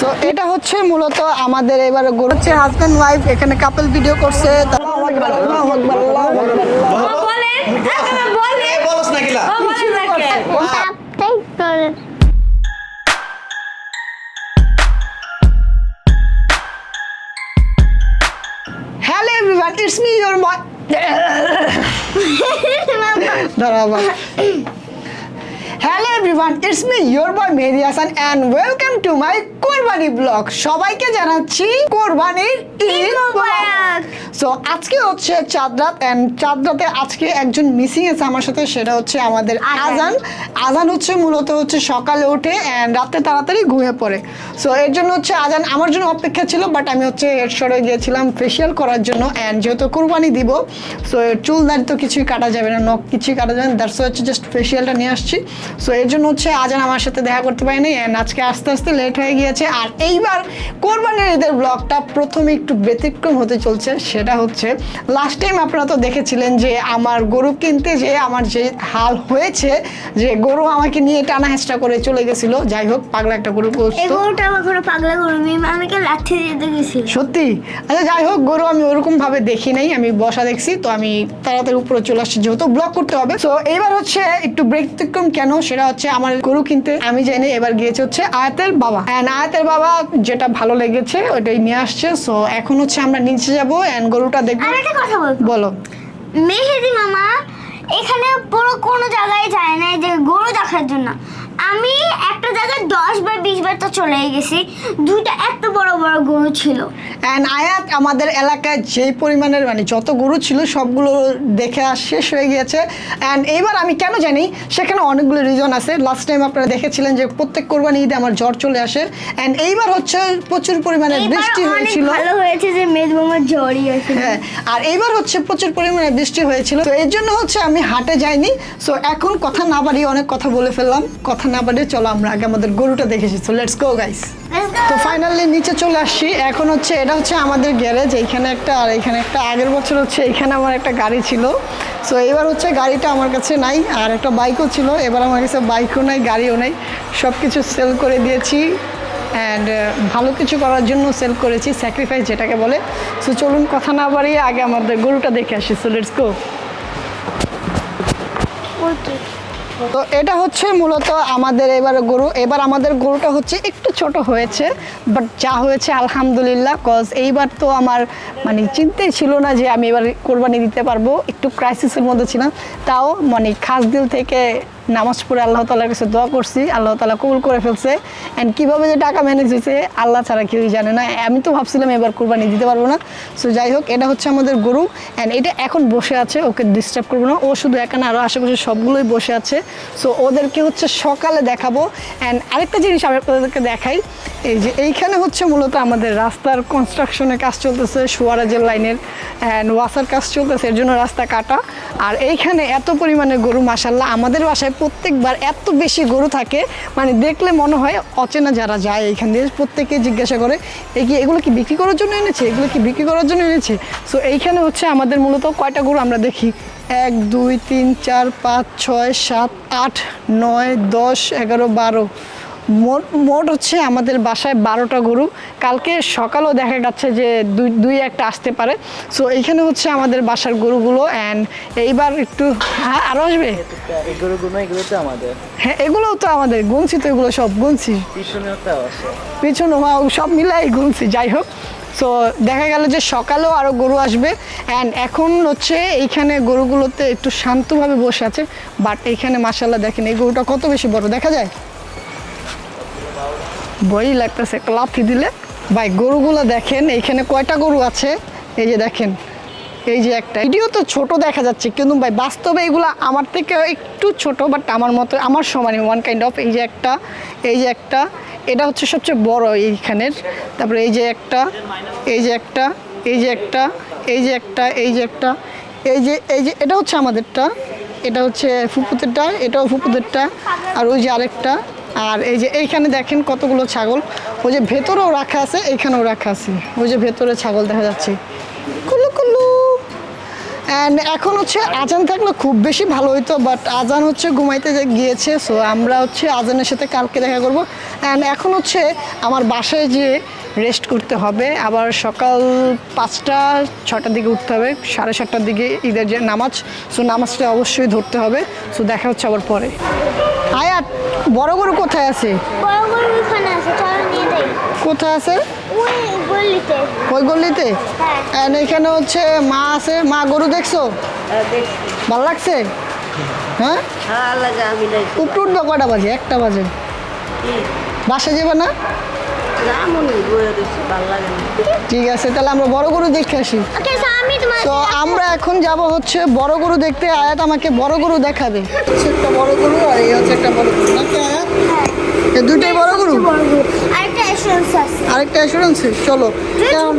So এটা হচ্ছে মূলত আমাদের এবারে গরু হচ্ছে হাজব্যান্ড ওয়াইফ এখানে কাপল ভিডিও করছে। Hello everyone, it's me your boy. দাঁড়াও। Hello everyone, it's me your boy Mehedi Hasan and welcome to my কোরবানি ব্লগ। সবাইকে জানাচ্ছি কোরবানির ঈদ মুবারক। সো আজকে হচ্ছে চাঁদ রাত অ্যান্ড চাঁদ রাতে আজকে একজন মিসিং আছে আমার সাথে, সেটা হচ্ছে আমাদের আজান। আজান হচ্ছে মূলত হচ্ছে সকালে উঠে অ্যান্ড রাতে তাড়াতাড়ি ঘুমিয়ে পড়ে। সো এর জন্য হচ্ছে আজান আমার জন্য অপেক্ষা ছিল, বাট আমি হচ্ছে এরশরে গিয়েছিলাম ফেসিয়াল করার জন্য অ্যান্ড যেহেতু কোরবানি দিব সো চুল দাড়ি তো কিছুই কাটা যাবে না, নখ কিছুই কাটা যাবে না, দ্যাটস হচ্ছে জাস্ট ফেসিয়ালটা নিয়ে আসছি। সো এর জন্য হচ্ছে আজান আমার সাথে দেখা করতে পারিনি অ্যান্ড আজকে আস্তে আস্তে লেট হয়ে গিয়েছে। আর এইবার কোরবানির ঈদের ব্লগটা প্রথমে একটু ব্যতিক্রম হতে চলছে। সেটা হচ্ছে লাস্ট টাইম আপনারা তো দেখেছিলেন যে আমার গরু কিনতে যে আমার যে হাল হয়েছে, যে গরু আমাকে নিয়ে টানা হেঁচড়া করে চলে গেছিল। যাই হোক, পাগলা একটা গরু পাগলা গরু আমাকে লাঠি দিয়ে গেছিল সত্যি। আচ্ছা যাই হোক, গরু আমি ওরকম ভাবে দেখি নাই, আমি বসা দেখছি, তো আমি তাড়াতাড়ি উপরে চলে আসছি যেহেতু ব্লগ করতে হবে। তো এইবার হচ্ছে একটু ব্যতিক্রম কেন, সেটা হচ্ছে আমার গরু কিনতে আমি জানি এবার গিয়েছে হচ্ছে আয়াতের বাবা অ্যান্ড আয়াতের বাবা যেটা ভালো লেগেছে ওইটাই নিয়ে আসছে। সো এখন হচ্ছে আমরা নিচে যাবো অ্যান্ড গরুটা দেখবো। একটা কথা বলো। মেহেদি মামা এখানে পুরো কোনো জায়গায় যায় না যে গরু দেখার জন্য। আমি একটা জায়গায় 10 বার 20 বার তো চলেই গেছি, দুইটা এত বড় বড় গরু ছিল। অ্যান্ড আয়াত আমাদের এলাকায় যেই পরিমাণের মানে যত গরু ছিল সবগুলো দেখে শেষ হয়ে গিয়েছে। অ্যান্ড এইবার আমি কেন জানি সেখানে অনেকগুলো রিজন আছে। লাস্ট টাইম আপনারা দেখেছিলেন যে প্রত্যেক কোরবানি ঈদে আমার জ্বর চলে আসে অ্যান্ড এইবার হচ্ছে প্রচুর পরিমাণে বৃষ্টি হয়েছিল। ভালো হয়েছে যে মেহেদি মামার জ্বরই আছে। হ্যাঁ, আর এইবার হচ্ছে প্রচুর পরিমাণে বৃষ্টি হয়েছিল, তো এর জন্য হচ্ছে আমি হাটে যাইনি। সো এখন কথা না বাড়িয়ে অনেক কথা বলে ফেললাম, কথা না বাড়িয়ে চলো আমরা আগে আমাদের গরুটা দেখেছি। So let's go guys. তো ফাইনালি নিচে চলে আসছি। এখন হচ্ছে এটা হচ্ছে আমাদের গ্যারেজ, এইখানে একটা আর এইখানে একটা। আগের বছর হচ্ছে এইখানে আমার একটা গাড়ি ছিল। সো এবার হচ্ছে গাড়িটা আমার কাছে নাই, আর একটা বাইকও ছিল। এবার আমার কাছে বাইকও নাই, গাড়িও নাই, সব কিছু সেল করে দিয়েছি অ্যান্ড ভালো কিছু করার জন্য সেল করেছি, স্যাক্রিফাইস যেটাকে বলে। সো চলুন কথা না বাড়িয়ে আগে আমাদের গরুটা দেখে আসি। So let's go. তো এটা হচ্ছে মূলত আমাদের এবার গরু। এবার আমাদের গরুটা হচ্ছে একটু ছোট হয়েছে, বাট যা হয়েছে আলহামদুলিল্লাহ। কজ এইবার তো আমার মানে চিন্তাই ছিল না যে আমি এবার কোরবানি দিতে পারবো, একটু ক্রাইসিসের মধ্যে ছিলাম। তাও মানে খাস দিল থেকে নামাজ পড়ে আল্লাহ তাআলার কাছে দোয়া করছি, আল্লাহ তাআলা কবুল করে ফেলছে। অ্যান্ড কীভাবে যে টাকা ম্যানেজ হয়েছে আল্লাহ ছাড়া কেউই জানে না। আমি তো ভাবছিলাম এবার কোরবানি দিতে পারবো না। সো যাই হোক, এটা হচ্ছে আমাদের গরু অ্যান্ড এটা এখন বসে আছে, ওকে ডিস্টার্ব করবো না। ও শুধু একা না, আরও আশেপাশে সবগুলোই বসে আছে। সো ওদেরকে হচ্ছে সকালে দেখাবো। অ্যান্ড আরেকটা জিনিস আমি আপনাদেরকে দেখাই, এই যে এইখানে হচ্ছে মূলত আমাদের রাস্তার কনস্ট্রাকশনের কাজ চলতেছে, সুয়ারাজের লাইনের অ্যান্ড ওয়াসার কাজ চলতেছে, এর জন্য রাস্তা কাটা। আর এইখানে এত পরিমাণে গরু, মাশাআল্লাহ আমাদের বাসায় প্রত্যেকবার এত বেশি গরু থাকে, মানে দেখলে মনে হয় অচেনা যারা যায় এইখান দিয়ে প্রত্যেকে জিজ্ঞাসা করে এগুলো কি বিক্রি করার জন্য এনেছে, এগুলো কি বিক্রি করার জন্য এনেছে। সো এইখানে হচ্ছে আমাদের মূলত কয়টা গরু আমরা দেখি, 1 2 3 4 5 6 7 8 9 10 11 12, মোট হচ্ছে আমাদের বাসায় 12টা গরু। কালকে সকালেও দেখা যাচ্ছে যে দুই একটা আসতে পারে। সো এইখানে হচ্ছে আমাদের বাসার গরুগুলো। অ্যান্ড এইবার একটু আরও আসবে। হ্যাঁ, এগুলোও তো আমাদের গুনছি, তো এগুলো সব গুনছি, পিছনে সব মিলাই গুনছি। যাই হোক, সো দেখা গেল যে সকালেও আরও গরু আসবে। অ্যান্ড এখন হচ্ছে এইখানে গরুগুলোতে একটু শান্তভাবে বসে আছে, বাট এইখানে মাশাআল্লাহ দেখেন এই গরুটা কত বেশি বড় দেখা যায়, ভয়ই লাগতেছে একটা লাথি দিলে। ভাই গরুগুলো দেখেন, এইখানে কয়টা গরু আছে, এই যে দেখেন, এই যে একটা। ভিডিও তো ছোট দেখা যাচ্ছে, কিন্তু ভাই বাস্তবে এগুলো আমার থেকে একটু ছোট, বাট আমার মতো আমার সমানই ওয়ান কাইন্ড অফ। এই যে একটা, এই যে একটা, এটা হচ্ছে সবচেয়ে বড় এইখানের। তারপরে এই যে একটা, এই যে একটা, এই যে একটা, এই যে একটা, এই যে একটা, এই যে এটা হচ্ছে আমাদেরটা, এটা হচ্ছে ফুপুদেরটা, এটাও ফুপুদেরটা, আর ওই যে আরেকটা। আর এই যে এইখানে দেখেন কতগুলো ছাগল, ওই যে ভেতরেও রাখা আছে, এইখানেও রাখা আছে, ওই যে ভেতরে ছাগল দেখা যাচ্ছে কুলু কুলু। অ্যান্ড এখন হচ্ছে আজান থাকলে খুব বেশি ভালো হইতো, বাট আজান হচ্ছে ঘুমাইতে গিয়েছে। সো আমরা হচ্ছে আজানের সাথে কালকে দেখা করব। অ্যান্ড এখন হচ্ছে আমার বাসায় যেয়ে রেস্ট করতে হবে, আবার সকাল 5টা-6টার দিকে উঠতে হবে, 7:30টার দিকে ঈদের যে নামাজ, সো নামাজটা অবশ্যই ধরতে হবে। সো দেখা হচ্ছে আবার পরে। আয়াত, বড় গরু কোথায় আছে? বড় গরু ওখানে আছে, চলো নিয়ে যাই। কোথায় আছে? ওই গলিতে। ওই গলিতে? হ্যাঁ। অ্যান্ড এখানে হচ্ছে মা আছে। মা, গরু দেখছো? ভালো লাগছে? হ্যাঁ, উপরে উঠবে কটা বাজে? 1টা বাজে। বাসা যাবে না? ঠিক আছে, তাহলে আমরা বড় গরু দেখে আসি। ওকে, সো আমি তোমার তো আমরা এখন যাব হচ্ছে বড় গরু দেখতে। আয়াত আমাকে বড় গরু দেখাবে। হচ্ছে একটা বড় গরু আর এই হচ্ছে একটা বড় গরু, নাকি আয়াত? এই দুটোই বড় গরু। বড় গরু আরেকটা অ্যাসুরেন্স আছে। আরেকটা অ্যাসুরেন্স। চলো, এখন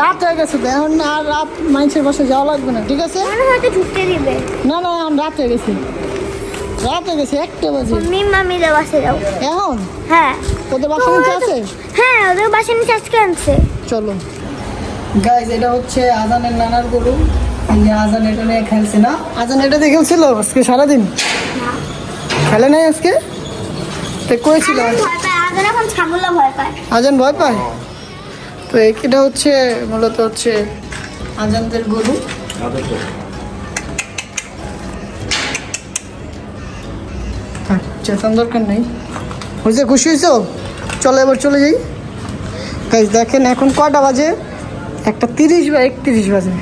রাত হয়ে গেছে তো, এখন আর রাত মানুষের বাসে যাওয়া লাগবে না, ঠিক আছে? মনে হয়তো ঢুকতে দিবে। না না, এখন রাত হয়ে গেছে, রাত হয়ে গেছে, 1টা বাজে। মামিদের বাসে যাও এখন হ্যাঁ। ওদের বাসা নিচে আছে? হ্যাঁ, ওদের বাসা নিচে আজকে আনছে। চলো গাইজ, এটা হচ্ছে আজানের নানার গরু। এই যে আজান এটা নিয়ে খেলছে না? আজান এটা দিয়ে খেলছিল আজকে সারাদিন? খেলে নাই আজকে? তো করেছিল আজান ভয় পায়, আজান এখন ছাগলও ভয় পায়। আজান ভয় পায়? তো এটা হচ্ছে মূলত হচ্ছে আজানদের গরু। চেতন দরকার নেই, হয়েছে? খুশি হয়েছো? চলো এবার চলে যাই। গাইজ দেখেন এখন কয়টা বাজে? 1:30 বা 31 বাজে।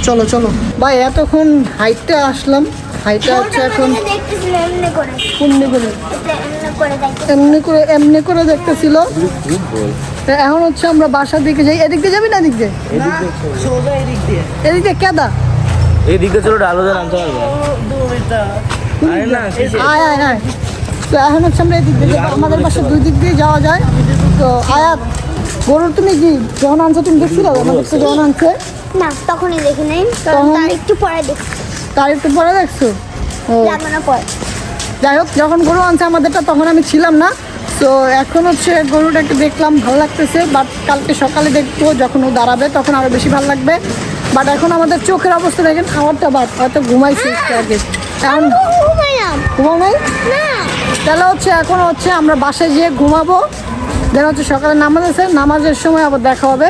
চলো চলো ভাই, এতক্ষণ হাইটটা আসলাম, হাইটটা হচ্ছে এখন দেখতেছিলাম এমনি করে, এমনি করে এমনি করে দেখতে। এমনি করে দেখতেছিল। তো এখন হচ্ছে আমরা বাসার দিকে যাই। এদিক দিয়ে যাবি না এদিক দিয়ে? এদিক দিয়ে কেদা? এই দিকে চলো, আলোচনা আনতে পারবে। আয় আয় আয়। তো এখন হচ্ছে আমরা এদিক দিয়ে যাবো, আমাদের বাসার 2 দিক দিয়ে যাওয়া যায়। তো আয়াত, গরুর তুমি কি যখন আনছো তুমি দেখছিলে আমাদের তো যখন আনছে? না, তখনই দেখি নাই, তখন? তার একটু পরে দেখি, তার একটু পরে দেখছো? ও লাগানোর পর। যাই হোক, যখন গরু আনছে আমাদেরটা তখন আমি ছিলাম না। তো এখন হচ্ছে গরুটাকে দেখলাম, ভালো লাগতেছে। বাট কালকে সকালে দেখবো যখন ও দাঁড়াবে তখন আরও বেশি ভালো লাগবে। বাট এখন আমাদের চোখের অবস্থা দেখেন, আমারটা বাট হয়তো ঘুমাইছে একটু আগে। এখন ঘুমাও নাই? না, তাহলে হচ্ছে এখন হচ্ছে আমরা বাসায় গিয়ে ঘুমাবো। দেন হচ্ছে সকালে নামাজ আছে, নামাজের সময় আবার দেখা হবে।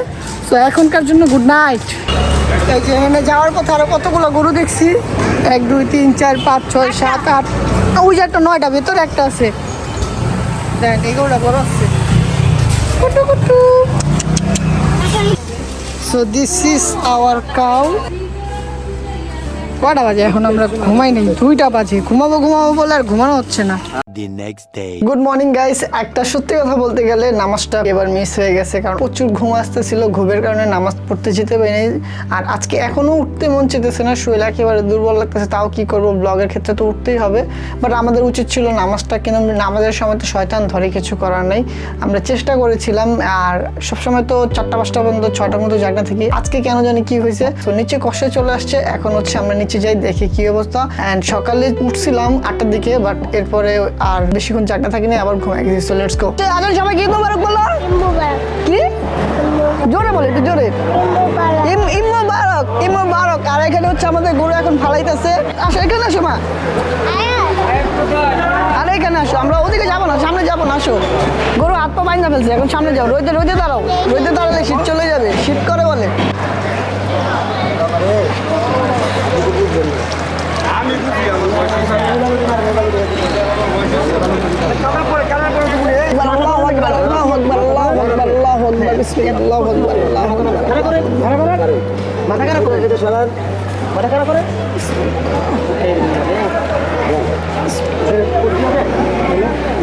তো এখনকার জন্য গুড নাইট। এই যে এখানে যাওয়ার পথে আরো কতগুলো গরু দেখছি, 1 2 3 4 5 6 7 8। ওই যে একটা 9টা ভেতরে একটা আছে, দেখ এই গরুটা বড় আছে। কুটু কুটু। So this is our cow. কটা বাজে এখন? আমরা ঘুমাই নাই, 2টা বাজে। ঘুমাবো বলে আর ঘুমানো হচ্ছে না। The next day. Good morning guys. একটা সত্যি কথা বলতে গেলে নামাজটা এবার মিস হয়ে গেছে, কারণ প্রচুর ঘুম আসতেছিল। ঘুমের কারণে নামাজ পড়তে যেতে পারিনি। আর আজকে এখনো উঠতে মন চেতেছে না, শরীর একেবারে দুর্বল লাগতেছে। তাও কি করবো, ব্লগের ক্ষেত্রে তো উঠতেই হবে। বাট আমাদের উচিত ছিল নামাজটা, কিন্তু নামাজের সময় তো শয়তান ধরে, কিছু করার নেই। আমরা চেষ্টা করেছিলাম, আর সবসময় তো 4টা-5টা পর্যন্ত 6টার মতো জায়গা থেকে। আজকে কেন জানি কি হয়েছে, তো নিচে কষ্টে চলে আসছে। এখন হচ্ছে আমরা নিচে যাই, দেখি কি অবস্থা। অ্যান্ড সকালে উঠছিলাম 8টার দিকে, বাট এরপরে আর বেশিক্ষণ জায়গা থাকিনি, আবার ঘুমাই গেছি। So let's go. আজন সবাই কি মোবারক বলো? কি জোরে বলে, একটু জোরে। ঈদ মোবারক, ঈদ মোবারক। আর এখানে হচ্ছে আমাদের গরু এখন ফালাইতেছে। আসো এখানে, আসো মা। আরে এখানে আসো, আমরা ওদিকে যাবো না, সামনে যাবো না, আসো। গরু হাত পা বাইন্দা ফেলছে, এখন সামনে যাও। রোদে দাঁড়াও, রোদে দাঁড়ালে শীত চলে যাবে, শীত করে বলে।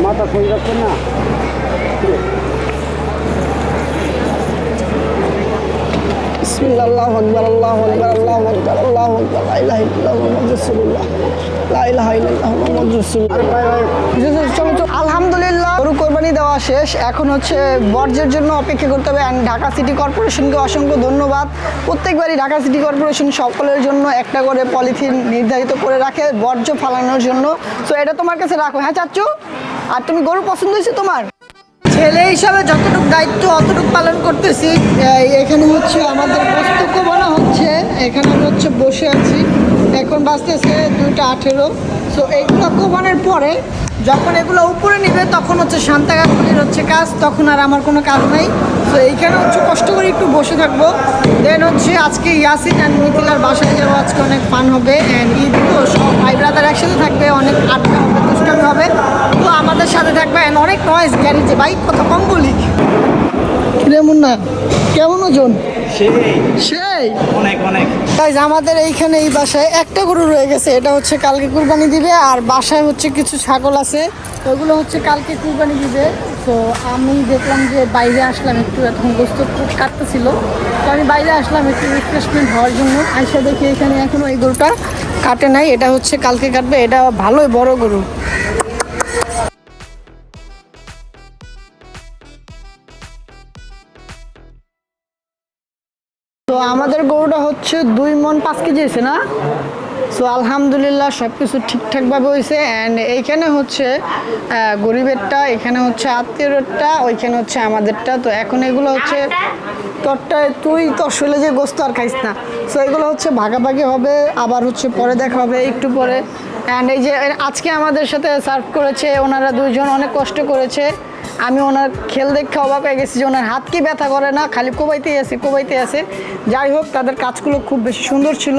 মাথা সই রাখছেন না। বিসমিল্লাহ, আল্লাহু আকবার, আল্লাহু আকবার, আল্লাহু আকবার, আল্লাহু আকবার, লা ইলাহা ইল্লাল্লাহ মুহাম্মাদুর রাসূলুল্লাহ, লা ইলাহা ইল্লাল্লাহ মুহাম্মাদুর রাসূলুল্লাহ। চলো চলো, আলহামদুলিল্লাহ গরু কোরবানি দেওয়া শেষ। এখন হচ্ছে বর্জ্যের জন্য অপেক্ষা করতে হবে। অ্যান্ড ঢাকা সিটি কর্পোরেশনকে অসংখ্য ধন্যবাদ। প্রত্যেকবারই ঢাকা সিটি কর্পোরেশন সকলের জন্য একটা করে পলিথিন নির্ধারিত করে রাখে বর্জ্য ফালানোর জন্য। তো এটা তোমার কাছে রাখো, হ্যাঁ চাচ্চু? আর তুমি গরু পছন্দ হয়েছে তোমার? ছেলে হিসাবে যতটুকু দায়িত্ব অতটুকু পালন করতেছি। এখানে হচ্ছে আমাদের গোস্ত কোবানো হচ্ছে। এখানে আমরা হচ্ছে বসে আছি। এখন বাজতেছে 2:18। সো এইগুলো কোবানোর পরে যখন এগুলো উপরে নিবে তখন হচ্ছে শান্তা কাকুলির হচ্ছে কাজ, তখন আর আমার কোনো কাজ নেই। তো এইখানে হচ্ছে কষ্ট করে একটু বসে থাকবো। দেন হচ্ছে আজকে ইয়াসিন অ্যান্ড মিথিলার বাসায় যাবো, আজকে অনেক ফান হবে। অ্যান্ড ঈদ তো সব ভাই ব্রাদার একসাথে থাকবে, অনেক আড্ডা হবে, দুষ্টামি হবে। তো আমাদের সাথে থাকবে অ্যান্ড অনেক নয়েজ গ্যারেজে, বাইক কথা কম বলি। কিরে মুন্না, কেমন ওজন? সেই অনেক অনেক গাইজ আমাদের এইখানে এই বাসায় একটা গরু রয়ে গেছে, এটা হচ্ছে কালকে কুরবানি দিবে। আর বাসায় হচ্ছে কিছু ছাগল আছে, ওগুলো হচ্ছে কালকে কুরবানি দিবে। তো আমি দেখলাম যে বাইরে আসলাম একটু, এখন গোস্ত খুব কাটতেছিল, তো আমি বাইরে আসলাম একটু রিফ্রেশমেন্ট হওয়ার জন্য। আইসা দেখি এখানে এখনও এই গরুটা কাটে নাই, এটা হচ্ছে কালকে কাটবে। এটা ভালোই বড় গরু। তো আমাদের গরুটা হচ্ছে 2 মণ 5 কেজি হয়েছে না? সো আলহামদুলিল্লাহ সব কিছু ঠিকঠাকভাবে হয়েছে। অ্যান্ড এইখানে হচ্ছে গরিবেরটা, এখানে হচ্ছে আত্মীয়রটা, ওইখানে হচ্ছে আমাদেরটা। তো এখন এগুলো হচ্ছে তোরটায় তুই তোর শৈলে যে গোস্ত আর খাইস না। সো এগুলো হচ্ছে ভাগাভাগি হবে, আবার হচ্ছে পরে দেখা হবে একটু পরে। অ্যান্ড এই যে আজকে আমাদের সাথে সার্ভ করেছে ওনারা দুইজন, অনেক কষ্ট করেছে। আমি ওনার খেল দেখে অবাক হয়ে গেছি যে ওনার হাত কি ব্যথা করে না, খালি কোবাইতে আছে। যাই হোক, তাদের কাজগুলো খুব বেশি সুন্দর ছিল।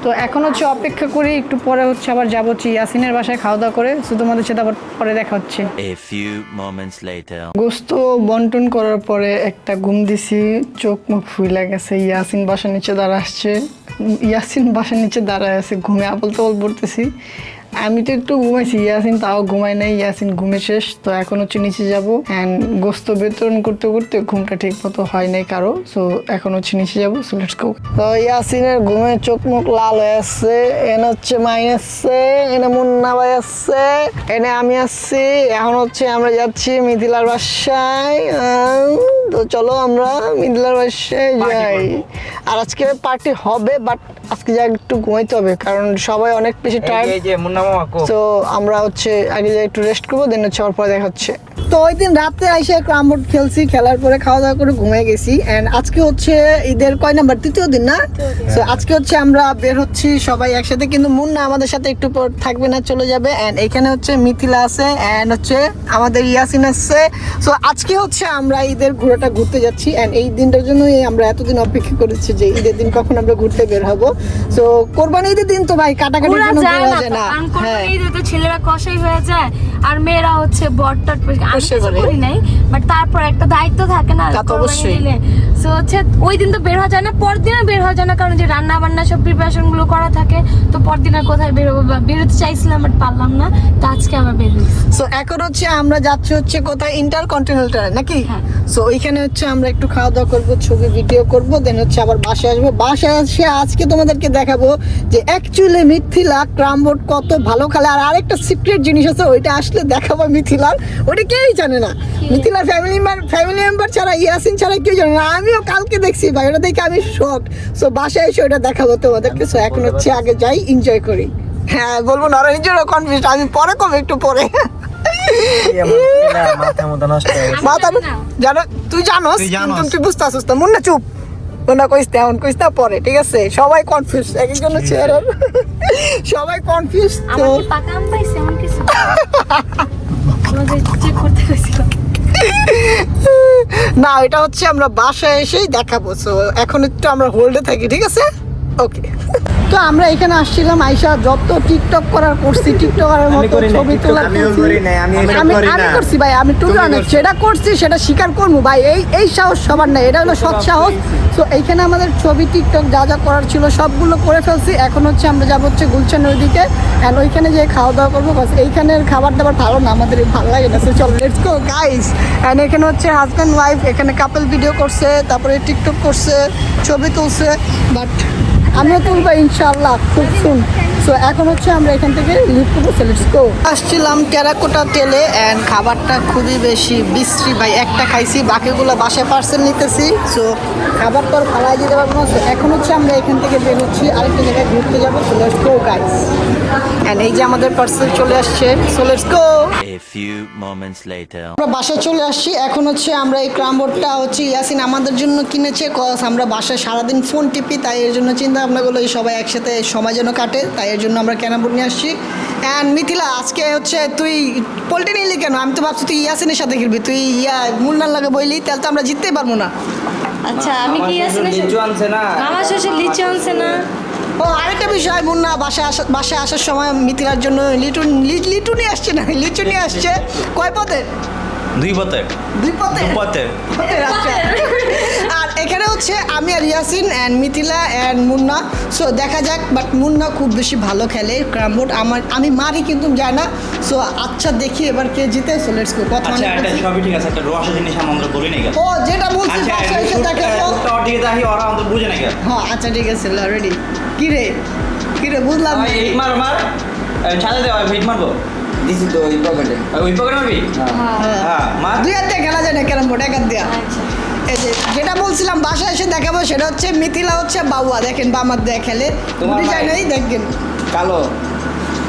তো এখন হচ্ছে অপেক্ষা করি, একটু পরে হচ্ছে আবার যাবো হচ্ছে ইয়াসিনের বাসায় খাওয়া দাওয়া করে। শুধু তোমাদের সাথে আবার পরে দেখা হচ্ছে। A few moments later. গোস্ত বন্টন করার পরে একটা ঘুম দিছি, চোখ মুখ ফুলে গেছে। ইয়াসিন বাসার নিচে দাঁড়ায় আছে, ঘুমে আবল তাবল পড়তেছি। আমি তো একটু ঘুমাইছি, ইয়াসিন তাও ঘুমায় নাই। ইয়াসিন ঘুমে শেষ। তো এখন হচ্ছে নিচে যাবো অ্যান্ড গোস্ত বিতরণ করতে করতে ঘুমটা ঠিক মতো হয় নাই কারো। সো এখন হচ্ছে নিচে যাবো। So let's go. তো ইয়াসিনের ঘুমে চোখ মুখ লাল হয়ে আসছে। এনে হচ্ছে মাই আসছে, এনে মুন্না ভাই আসছে, এনে আমি আসছি। এখন হচ্ছে আমরা যাচ্ছি মিথিলার বাসায়। তো চলো আমরা মিথিলার বাসায় যাই। আর আজকে পার্টি হবে, বাট আজকে যা একটু ঘুমাইতে হবে, কারণ সবাই অনেক বেশি টায়ার্ড। তো আমরা হচ্ছে আগে যাই একটু রেস্ট করবো, দেন হচ্ছে আবার পরে দেখা হচ্ছে। তো ওই দিন রাতে এসে ক্যারাম বোর্ড খেলছি, খেলার পরে খাওয়া দাওয়া করে ঘুমিয়ে গেছি। অ্যান্ড আজকে হচ্ছে ঈদের কয় নাম্বার, 3য় দিন না? তো আজকে হচ্ছে আমরা বের হচ্ছি সবাই একসাথে, কিন্তু মুন্না আমাদের সাথে একটু পর থাকবে না, চলে যাবে। অ্যান্ড এখানে হচ্ছে মিথিলা আছে, অ্যান্ড হচ্ছে আমাদের ইয়াসিন আছে। সো আজকে হচ্ছে আমরা ঈদের ঘোরাটা ঘুরতে যাচ্ছি। অ্যান্ড এই দিনটার জন্যই আমরা এতদিন অপেক্ষা করেছি যে ঈদের দিন কখন আমরা ঘুরতে বের হবো। সো কোরবানি ঈদের দিন তো ভাই কাটাকাটির জন্য বের হওয়া যায় না। হ্যাঁ, তো ছেলেরা কষাই হয়ে যায় আর মেয়েরা হচ্ছে বটটট করি নাই, বাট তারপর একটা দায়িত্ব থাকে না। তা তো অবশ্যই। সো হচ্ছে ওই দিন তো বের হওয়া যায় না, পরের দিনও বের হওয়া যায় না, কারণ যে রান্না বান্না সব প্রিপারেশন গুলো করা থাকে। তো পরের দিন আর কোথায় বেরোবো, বেরোতে চাইছিলাম বাট পারলাম না, তো আজকে আবার বের হয়েছি। সো এখন হচ্ছে আমরা যাচ্ছি হচ্ছে কোথায়, ইন্টারকন্টিনেন্টাল নাকি? সো ওইখানে হচ্ছে আমরা একটু খাওয়া দাওয়া করবো, ছবি ভিডিও করবো, দেন হচ্ছে আবার বাসায় আসবো। বাসায় এসে আজকে তোমাদেরকে দেখাবো যে অ্যাকচুয়ালি মিথিলা ক্যারাম বোর্ড কত ভালো খেলে। আর আরেকটা সিক্রেট জিনিস আছে, ওইটা আসলে দেখাবো মিথিলার, ওটা কেউই জানে না। মিথিলার ফ্যামিলি মেম্বার ছাড়া, ইয়াসিন ছাড়া কেউ জানে না। আমিও কালকে দেখছি ভাই, ওটা দেখে আমি শক। সো বাসায় এসে ওটা দেখাবো তোমাদেরকে। সো এখন হচ্ছে আগে যাই, এনজয় করি। হ্যাঁ বলবো না, নিজেরও কনফিউজ, আমি পরে কবে একটু পরে মাথা জানো, তুই জানোস কিন্তু তুই বুঝতে আসিস না। মুন্না চুপ, মুন্না কইস তেমন কইস না পরে, ঠিক আছে? সবাই কনফিউজ, এক একজন চেহারা সবাই কনফিউজ। তো আমার কি পাকা আম পাইছে এমন কিছু? আমাদের চেক করতে গেছিলাম। না, এটা হচ্ছে আমরা বাসায় এসেই দেখাবো। সো এখন একটু আমরা হোল্ডে থাকি, ঠিক আছে? ওকে। তো আমরা এখানে আসছিলাম, আইসা যত টিকটক করার করছি, টিকটকারের মতো ছবি তোলার আমি করছি ভাই, আমি টুকরা না, যেটা করছি সেটা স্বীকার করবো ভাই। এই সাহস সবার নাই, এটা হলো সৎ সাহস। তো এইখানে আমাদের ছবি টিকটক যা যা করার ছিল সবগুলো করে ফেলছি। এখন হচ্ছে আমরা যাবো হচ্ছে গুলশানের ওইদিকে, অ্যান্ড ওইখানে যে খাওয়া দাওয়া করবো। বাস এইখানের খাবার দাবার ভালো না, আমাদের ভালো লাগে না। চল লেটস গো গাইস। অ্যান্ড এখানে হচ্ছে হাজব্যান্ড ওয়াইফ এখানে কাপল ভিডিও করছে, তারপরে টিকটক করছে, ছবি তুলছে, বাট আমিও তুলবো ইনশাআল্লাহ খুব সুন। সো এখন হচ্ছে আমরা এখান থেকে লিভ করবো। Let's go. আসছিলাম টেরাকোটা তেলে, অ্যান্ড খাবারটা খুবই বেশি বিশ্রী ভাই। একটা খাইছি, বাকিগুলো বাসায় পার্সেল নিতেছি। সো খাবার তো আর ফালাই দিতে পারবো না। সো এখন হচ্ছে আমরা এখান থেকে বের হচ্ছি, আরেকটা জায়গায় ঘুরতে যাবো। So let's go guys. And এই যে আমাদের পার্সেল চলে আসছে। So let's go. A few moments later. আমরা বাসায় চলে আসছি। এখন হচ্ছে আমরা এই ক্রাম বোর্ডটা হচ্ছে ইয়াসিন আমাদের জন্য কিনেছে, কজ আমরা বাসায় সারাদিন ফোন টিপি, তাই এর জন্য চিন্তা ভাবনা করলো এই সবাই একসাথে সময় যেন কাটে, তাই এর জন্য আমরা ক্যারাম বোর্ড নিয়ে আসছি। অ্যান্ড মিথিলা, আজকে হচ্ছে তুই পোল্টে নিলি কেন? আমি তো ভাবছি তুই ইয়াসিনের সাথে খেলবি, তুই মুন্নার লাগে বইলি, তাহলে তো আমরা জিততেই পারবো না। আচ্ছা আমি কি আসলে লিচু আনছে না আমার শ্বশুর লিচু আনছে না। ও আরেকটা বিষয়, মুন্না বাসায় আসার সময় মিথিলার জন্য লিটু নিয়ে আসছে না, লিচু নিয়ে আসছে। কয় পদের? 2 পথের। 2 পদের? 2 পথের। আচ্ছা। আর এখানে হচ্ছে আমি আর Yasin and Mithila and Munna. So দেখা যাক, বাট মুন্না খুব বেশি ভালো খেলে ক্যারাম বোর্ড, আমি মারি কিন্তু যায় না। সো আচ্ছা দেখি এবার কে জিতে। So let's go. কথা আচ্ছা এটা সবই ঠিক আছে, একটা রসা জিনিস আমরা বলি না কেন? ও যেটা বলছি আচ্ছা বাসায় এসে দেখে তো। তোর দিকে দেখি ওরা আমাদের বুঝে না কেন? হ্যাঁ আচ্ছা ঠিক আছে, রেডি। কি রে বুঝলাম না। এই মার ছাদে দেওয়া হিট মারবো। দিছি তো ওই পকেটে। ওই পকেট মারবি? হ্যাঁ মার। দুই হাত দিয়ে খেলা যায় না ক্যারাম বোর্ড, এক হাত দিয়া। আচ্ছা এই যে যেটা বলছিলাম বাসায় এসে দেখাবো, সেটা হচ্ছে মিথিলা হচ্ছে বাউয়া, দেখেন বামার দিয়ে খেলে, তোমার বুঝি ভাই? যায় নাই দেখেন। কালো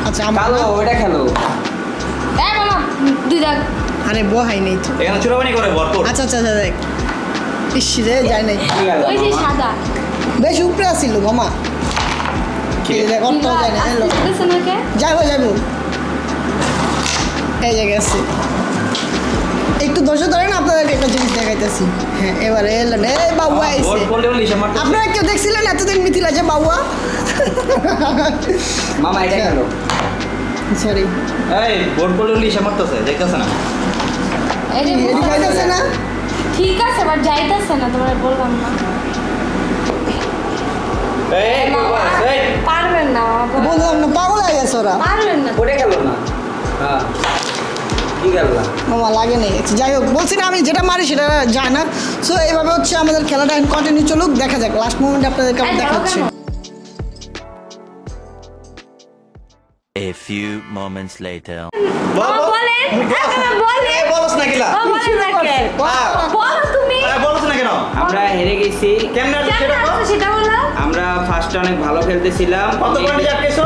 আচ্ছা আমার কালো ওইটা খেলো। এই মামা দুই দাগ। আরে বহাই নেই তো। এখানে চুরাবানি করে ভরপুর। আচ্ছা দেখ, ইস রে যায় নাই, কি গেল ওই যে মামা? সাদা বেশ উপরে আসছিল মামা। এই দেখ অত যায় না, এলো আসতেছে না কে? যাবো এই জায়গায় আছে। একটু ধৈর্য ধরেন, আপনাদেরকে একটা জিনিস দেখাইতেছি। হ্যাঁ এবারে এলেন, এই বাবুয়া ভোট আইছে। করলে বলি হিসাব মারতে। আপনারা কেউ দেখছিলেন এতদিন মিথিলা যে বাবুয়া? মামা এটা খেলো। সরি, এই ভোট করলে বলি হিসাব মারতেছে, দেখতেছে না? এই যে এদিকে আইতাছে না? ঠিক আছে বাট যাইতাছে না, তোমার বললাম না। এই মামা, এই পারবেন না মামা, বললাম না, পাগল হয়ে গেছে ওরা। পারবেন না। ওটা খেলো না। হ্যাঁ কি গেল না? মামা লাগে নেই। যাই হোক, বলছি না আমি যেটা মারি সেটা যায় না। সো এইভাবে হচ্ছে আমাদের খেলাটা কন্টিনিউ চলুক, দেখা যাক লাস্ট মোমেন্টে আপনাদেরকে এই দেখা ধরো হচ্ছে। কেন? A few moments later. মামা বলেন, এখন বলেন। এই বলছ না কিলা? ও বলেন না কে? বলো তুমি। বলছ না কেন? আমরা হেরে গেছি। কেমনে কেন সেটা বল। আসছো সেটা বলো। আমরা ফার্স্টে অনেক ভালো খেলতেছিলাম। কত পয়েন্টে আটকেছো?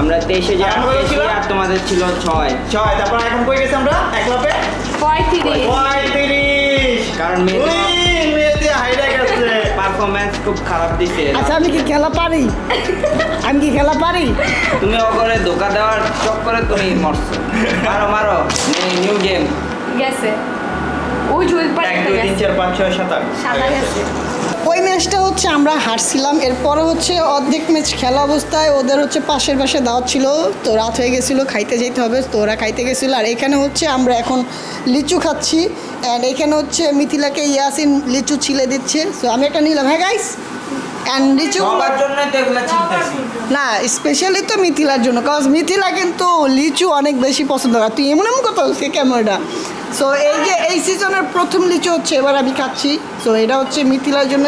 আমরা 23-এ আর আমাদের ছিল? আর তোমাদের ছিল 6। 6। তারপর এখন কই গেছি আমরা? এক লাপে 35। 35। কারণ মেয়েতে হাইরা গেছে। পারফরম্যান্স খুব খারাপ দিছে। আচ্ছা আমি কি খেলা পারি? তুমি ওখানে ধোকা দেওয়ার চক্করে তুমি মরছো। মারো নিউ গেম। গেছে। ওই জুয়েল 1 পার্টি 2 3 গেছে। 4 5 6 7 সাদা গেছে। ওই ম্যাচটা হচ্ছে আমরা হারছিলাম, এরপরে হচ্ছে অর্ধেক ম্যাচ খেলা অবস্থায় ওদের হচ্ছে পাশের পাশে দাওয়াত ছিল, তো রাত হয়ে গেছিলো, খাইতে যেতে হবে, তো ওরা খাইতে গেছিলো। আর এখানে হচ্ছে আমরা এখন লিচু খাচ্ছি, অ্যান্ড এখানে হচ্ছে মিথিলাকে ইয়াসিন লিচু ছিলে দিচ্ছে। তো আমি একটা নিলাম। হ্যাঁ গাইস, অ্যান্ড লিচু সবার জন্য তো এগুলো চিন্তাছি। না, স্পেশালি তো মিথিলার জন্য, কজ মিথিলা কিন্তু লিচু অনেক বেশি পছন্দ করে। তুই এমন কথা হচ্ছে ক্যামেরাটা। সো এই যে এই সিজনের প্রথম লিচু হচ্ছে এবার আমি খাচ্ছি। সো এটা হচ্ছে মিথিলার জন্য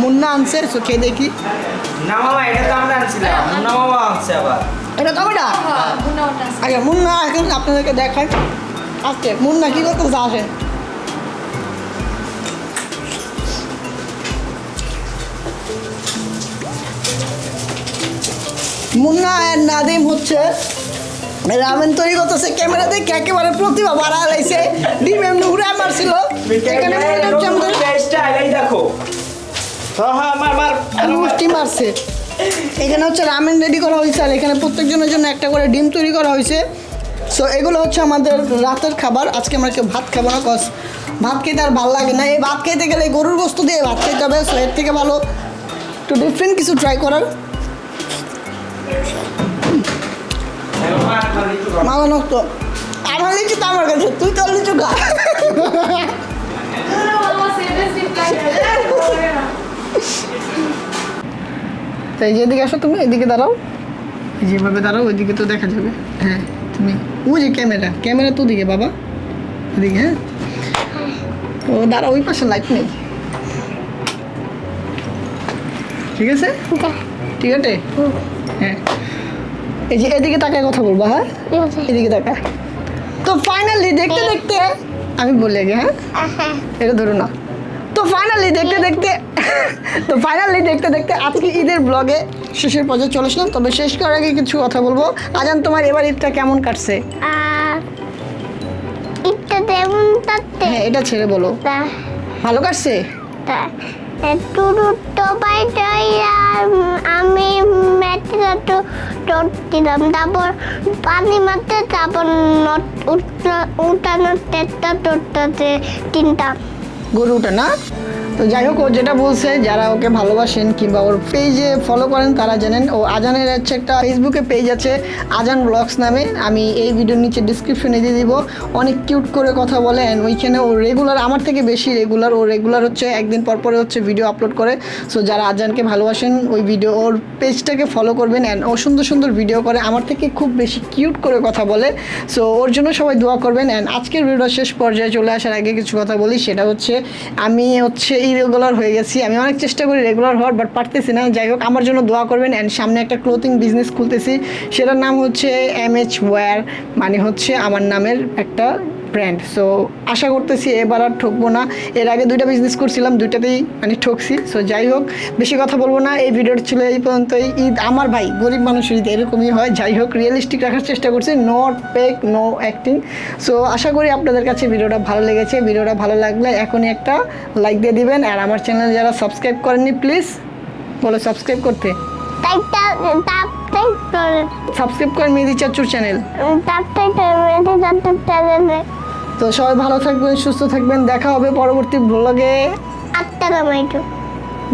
মুন্না আনছে। সো খেয়ে দেখি। না মামা এটা তো আমরা আনছিলাম। না মামা আনছে আবার। এটা তো ওটা হ্যাঁ, গুনা ওটা আছে। আগে মুন্না এখন আপনাদেরকে দেখায়। আজকে মুন্না কী করতেছে আসে। মুন্না আর নাদিম হচ্ছে রামেন তৈরি করতেছে, ক্যামেরা দেখে একেবারে প্রতিভা বাড়া লাইছে। ডিম এমনি উড়ে মারছিল। এখানে মুন্না হচ্ছে আমাদের এই দেখো। হ্যাঁ মার মুষ্টি মারছে। এখানে হচ্ছে রামেন রেডি করা হয়েছে, আর এখানে প্রত্যেকজনের জন্য একটা করে ডিম তৈরি করা হয়েছে। সো এগুলো হচ্ছে আমাদের রাতের খাবার। আজকে আমরা কেউ ভাত খাবো না, কজ ভাত খেতে আর ভালো লাগে না। এই ভাত খেতে গেলে গরুর গোস্ত দিয়ে ভাত খেতে হবে। সো এর থেকে ভালো একটু ডিফারেন্ট কিছু ট্রাই করার। মামানো তো আমার লিচু তো আমার কাছে, তুই তোর লিচু খা। মামা সিরিয়াসলি প্ল্যান করে না। তো এই যে এদিকে আসো, তুমি এদিকে দাঁড়াও, যেভাবে দাঁড়াও ওইদিকে তো দেখা যাবে। হ্যাঁ তুমি ওই যে ক্যামেরা তো দিকে বাবা, এদিকে। হ্যাঁ ও দাঁড়াও, ওই পাশে লাইট নেই। ঠিক আছে ঠিক আছে। হ্যাঁ এই যে এদিকে তাকায় কথা বলবো। হ্যাঁ এদিকে তাকায়। তো ফাইনালি দেখতে দেখতে আমি বলে আগে, হ্যাঁ এটা ধরো না। তো ফাইনালি দেখতে দেখতে আজকে ঈদের ব্লগে শেষের পর্যায়ে চলে আসলাম। তবে শেষ করার আগে কিছু কথা বলবো। আজান, তোমার এবার ঈদটা কেমন কাটছে? কাটতে হ্যাঁ এটা ছেড়ে বলো। ভালো কাটছে? একটু তো বাইটাই আমি ম্যাটটা তো দিলাম, তারপর পানি মারতে, তারপর উঠানোর টেটটা তোরটাতে তিনটা গরুটা না? তো যাই হোক, ও যেটা বলছে, যারা ওকে ভালোবাসেন কিংবা ওর পেজে ফলো করেন তারা জানেন ও আজানের হচ্ছে একটা ফেসবুকে পেজ আছে আজান ব্লগস নামে, আমি এই ভিডিওর নিচে ডিসক্রিপশনে দিয়ে দিব। অনেক কিউট করে কথা বলে অ্যান্ড ওইখানে ও রেগুলার, আমার থেকে বেশি রেগুলার, ও রেগুলার হচ্ছে একদিন পর পরে হচ্ছে ভিডিও আপলোড করে। সো যারা আজানকে ভালোবাসেন ওই ভিডিও ওর পেজটাকে ফলো করবেন অ্যান্ড ও সুন্দর সুন্দর ভিডিও করে, আমার থেকে খুব বেশি কিউট করে কথা বলে। সো ওর জন্য সবাই দোয়া করবেন। অ্যান্ড আজকের ভিডিও শেষ পর্যায়ে চলে আসার আগে কিছু কথা বলি, সেটা হচ্ছে আমি হচ্ছে ইরেগুলার হয়ে গেছি। আমি অনেক চেষ্টা করি রেগুলার হওয়ার, বাট পারতেছি না। যাই হোক, আমার জন্য দোয়া করবেন। অ্যান্ড সামনে একটা ক্লোথিং বিজনেস খুলতেছি, সেটার নাম হচ্ছে MH ওয়্যার, মানে হচ্ছে আমার নামের একটা ব্র্যান্ড। সো আশা করতেছি এবার আর ঠকবো না। এর আগে 2টা বিজনেস করছিলাম, 2টাতেই মানে ঠকছি। সো যাই হোক, বেশি কথা বলবো না, এই ভিডিওটা ছিল এই পর্যন্তই। ঈদ আমার ভাই গরিব মানুষের ঈদ এরকমই হয়। যাই হোক, রিয়েলিস্টিক রাখার চেষ্টা করছি, not fake, no acting. So আশা করি আপনাদের কাছে ভিডিওটা ভালো লেগেছে। ভিডিওটা ভালো লাগলে এখনই একটা লাইক দিয়ে দিবেন। আর আমার চ্যানেল যারা সাবস্ক্রাইব করেননি প্লিজ বলো সাবস্ক্রাইব করতে। সাবস্ক্রাইব করেন মেহেদি চাচুর চ্যানেল। তো সবাই ভালো থাকবেন, সুস্থ থাকবেন, দেখা হবে পরবর্তী ব্লগে।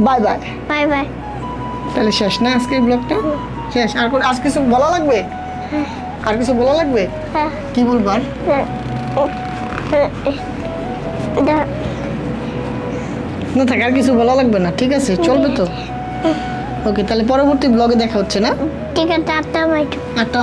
Bye bye. Bye bye. তাহলে শেষ না আজকের ব্লগটা? শেষ? আর আজ কিছু বলা লাগবে? আর কিছু বলা লাগবে? হ্যাঁ। কি বলবার? না থাক, আর কিছু বলা লাগবে না, ঠিক আছে, চলবে তো? ওকে, তাহলে পরবর্তী ব্লগে দেখা হচ্ছে না? ঠিক আছে, 8টা মাইটু। 8টা